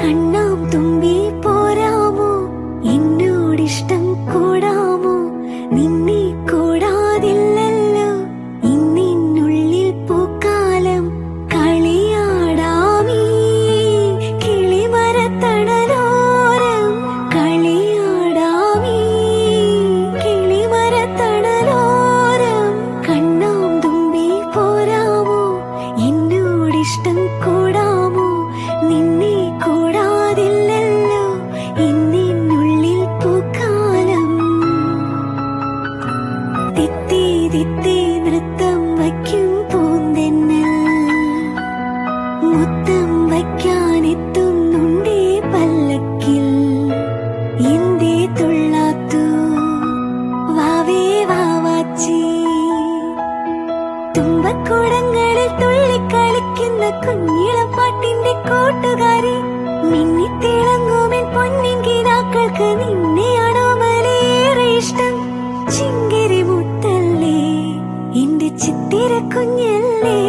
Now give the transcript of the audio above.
കണ്ണാം തുമ്പി പോരാമോ, എന്നോടിഷ്ടം കൂടാമോ, നിന്നെ കൂടാതില്ലല്ലോ ഇന്നിനുള്ളിൽ പൂക്കാലം. കളിയാടാമീ കിളിമരത്തണലോരം, കളിയാടാമീ കിളിമരത്തണലോരം. കണ്ണാം തുമ്പി പോരാമോ, എന്നോടിഷ്ടം കൂടാമോ, നിന്നെ കൂടാതില്ലല്ലോ ഇന്നിനുള്ളിൽ പൂക്കാലം. തിത്തേ തിത്തേ നൃത്തം വയ്ക്കും പൂന്തെന്നൽ, മുത്തം വയ്ക്കാനെത്തുന്നുണ്ടേ പല്ലക്കിൽ. എന്തേ തുള്ളാത്തു വാവേ വാവാച്ചി, തുമ്പക്കുടങ്ങളിൽ തുള്ളിക്കളിക്കുന്ന കുഞ്ഞിളപ്പാട്ടിന്റെ കൂട്ടുകാരി. മിന്നിത്തിളങ്ങുമെൻ പൊന്നിൻ കിനാക്കൾക്ക് നിന്നെയാണോ മലേറെ ഇഷ്ടം. ചിങ്കിരി മുത്തല്ലേ, എന്റെ ചിത്തിര കുഞ്ഞല്ലേ.